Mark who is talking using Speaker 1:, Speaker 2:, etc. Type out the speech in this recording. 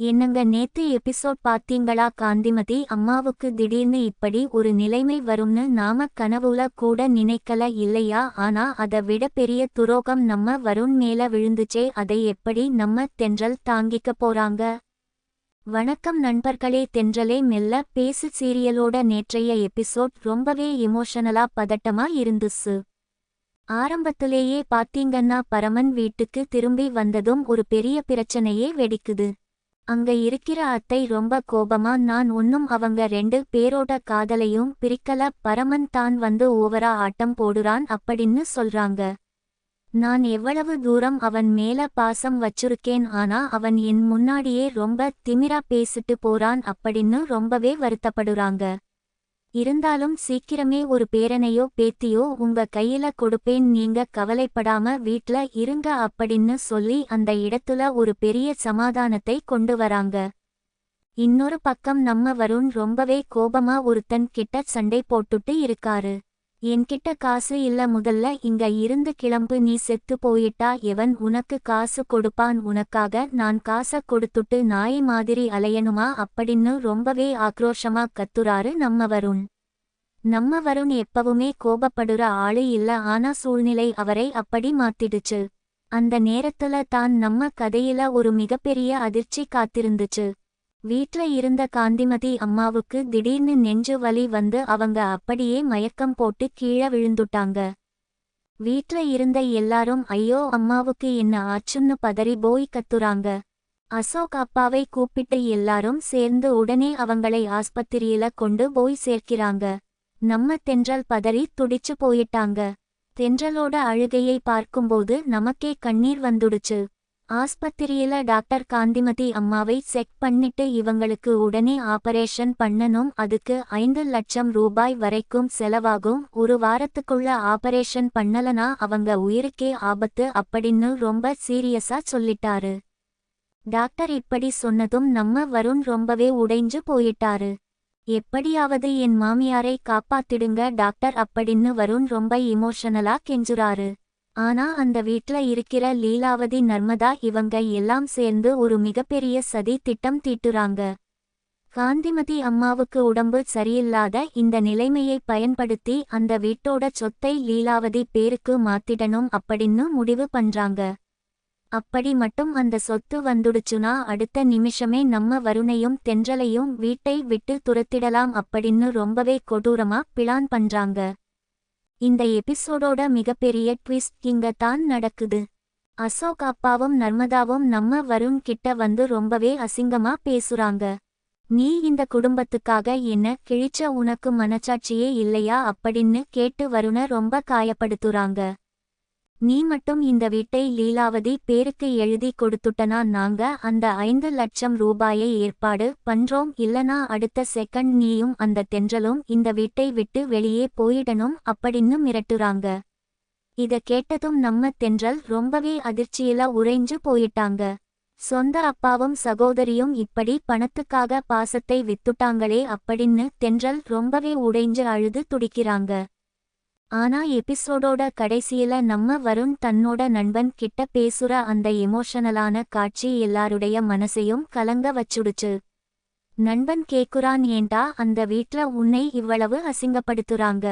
Speaker 1: என்னங்க நேத்து எபிசோட் பாத்தீங்களா? காந்திமதி அம்மாவுக்கு திடீர்னு இப்படி ஒரு நிலைமை வரும்னு நாம கனவுல கூட நினைக்கல இல்லையா? ஆனா அதை விட பெரிய துரோகம் நம்ம வருண் மேல விழுந்துச்சே, அதை எப்படி நம்ம தென்றல் தாங்கிக்க போறாங்க? வணக்கம் நண்பர்களே, தென்றலே மெல்ல பேசு சீரியலோட நேற்றைய எபிசோட் ரொம்பவே எமோஷனலா பதட்டமா இருந்துச்சு. ஆரம்பத்திலேயே பாத்தீங்கன்னா பரமன் வீட்டுக்கு திரும்பி வந்ததும் ஒரு பெரிய பிரச்சனையே வெடிக்குது. அங்க இருக்கிற அத்தை ரொம்ப கோபமா, நான் ஒன்னும் அவங்க 2 பேரோட காதலையும் பிரிக்கல, பரமன் தான் வந்து ஓவரா ஆட்டம் போடுறான் அப்படின்னு சொல்றாங்க. நான் எவ்வளவு தூரம் அவன் மேல பாசம் வச்சிருக்கேன், ஆனா அவன் என் முன்னாடியே ரொம்ப திமிரா பேசிட்டு போறான் அப்படின்னு ரொம்பவே வருத்தப்படுறாங்க. இருந்தாலும் சீக்கிரமே ஒரு பேரனையோ பேத்தியோ உங்க கையில கொடுப்பேன், நீங்க கவலைப்படாம வீட்ல இருங்க அப்படின்னு சொல்லி அந்த இடத்துல ஒரு பெரிய சமாதானத்தை கொண்டு வராங்க. இன்னொரு பக்கம் நம்ம வருண் ரொம்பவே கோபமா ஒருத்தன் கிட்ட சண்டை போட்டுட்டு இருக்காரு. என்கிட்ட காசு இல்ல, முதல்ல இங்க இருந்து கிளம்பு, நீ செத்து போயிட்டா எவன் உனக்கு காசு கொடுப்பான், உனக்காக நான் காச கொடுத்துட்டு நாய் மாதிரி அலையணுமா அப்படின்னு ரொம்பவே ஆக்ரோஷமா கத்துறாரு நம்ம வருண். நம்ம வருண் எப்பவுமே கோபப்படுற ஆளு இல்ல, ஆனா சூழ்நிலை அவரை அப்படி மாத்திடுச்சு. அந்த நேரத்துல தான் நம்ம கதையில ஒரு மிகப்பெரிய அதிர்ச்சி காத்திருந்துச்சு. வீட்ல இருந்த காந்திமதி அம்மாவுக்கு திடீர்னு நெஞ்சு வலி வந்து அவங்க அப்படியே மயக்கம் போட்டு கீழ விழுந்துட்டாங்க. வீட்ல இருந்த எல்லாரும் ஐயோ அம்மாவுக்கு என்ன ஆச்சுன்னு பதறி போய் கத்துறாங்க. அசோக் அப்பாவை கூப்பிட்டு எல்லாரும் சேர்ந்து உடனே அவங்களை ஆஸ்பத்திரியில கொண்டு போய் சேர்க்கிறாங்க. நம்ம தென்றல் பதறி துடிச்சு போயிட்டாங்க. தென்றலோட அழுகையை பார்க்கும்போது நமக்கே கண்ணீர் வந்துடுச்சு. ஆஸ்பத்திரியில டாக்டர் காந்திமதி அம்மாவை செக் பண்ணிட்டு இவங்களுக்கு உடனே ஆபரேஷன் பண்ணணும், அதுக்கு 5 லட்சம் ரூபாய் வரைக்கும் செலவாகும், ஒரு வாரத்துக்குள்ள ஆபரேஷன் பண்ணலனா அவங்க உயிருக்கே ஆபத்து அப்படின்னு ரொம்ப சீரியஸா சொல்லிட்டாரு. டாக்டர் இப்படி சொன்னதும் நம்ம வருண் ரொம்பவே உடைஞ்சு போயிட்டாரு. எப்படியாவது என் மாமியாரை காப்பாத்திடுங்க டாக்டர் அப்படின்னு வருண் ரொம்ப இமோஷனலா கெஞ்சுறாரு. ஆனா அந்த வீட்ல இருக்கிற லீலாவதி, நர்மதா இவங்க எல்லாம் சேர்ந்து ஒரு மிகப்பெரிய சதி திட்டம் தீட்டுறாங்க. காந்திமதி அம்மாவுக்கு உடம்பு சரியில்லாத இந்த நிலைமையை பயன்படுத்தி அந்த வீட்டோட சொத்தை லீலாவதி பேருக்கு மாத்திடணும் அப்படின்னு முடிவு பண்றாங்க. அப்படி மட்டும் அந்த சொத்து வந்துடுச்சுனா அடுத்த நிமிஷமே நம்ம வருணையும் தென்றலையும் வீட்டை விட்டு துரத்திடலாம் அப்படின்னு ரொம்பவே கொடூரமா பிளான் பண்றாங்க. இந்த எபிசோடோட மிகப்பெரிய ட்விஸ்ட் இங்க தான் நடக்குது. அசோக் அப்பாவும் நர்மதாவும் நம்ம வருண் கிட்ட வந்து ரொம்பவே அசிங்கமா பேசுறாங்க. நீ இந்த குடும்பத்துக்காக என்ன கிழிச்ச, உனக்கு மனச்சாட்சியே இல்லையா அப்படின்னு கேட்டு வருண ரொம்ப காயப்படுத்துறாங்க. நீ மட்டும் இந்த வீட்டை லீலாவதி பேருக்கு எழுதி கொடுத்துட்டனா நாங்க அந்த 5 லட்சம் ரூபாயை ஏற்பாடு பண்றோம், இல்லனா அடுத்த செகண்ட் நீயும் அந்த தென்றலும் இந்த வீட்டை விட்டு வெளியே போயிடணும் அப்படின்னு மிரட்டுறாங்க. இத கேட்டதும் நம்ம தென்றல் ரொம்பவே அதிர்ச்சியில உறைஞ்சு போயிட்டாங்க. சொந்த அப்பாவும் சகோதரியும் இப்படி பணத்துக்காக பாசத்தை வித்துட்டாங்களே அப்படின்னு தென்றல் ரொம்பவே உடைஞ்சு அழுது துடிக்கிறாங்க. ஆனா எபிசோடோட கடைசியில நம்ம வருண் தன்னோட நண்பன் கிட்ட பேசுற அந்த எமோஷனலான காட்சி எல்லாருடைய மனசையும் கலங்க வச்சுடுச்சு. நண்பன் கேக்குறான், ஏண்டா அந்த வீட்ல உன்னை இவ்வளவு அசிங்கப்படுத்துறாங்க,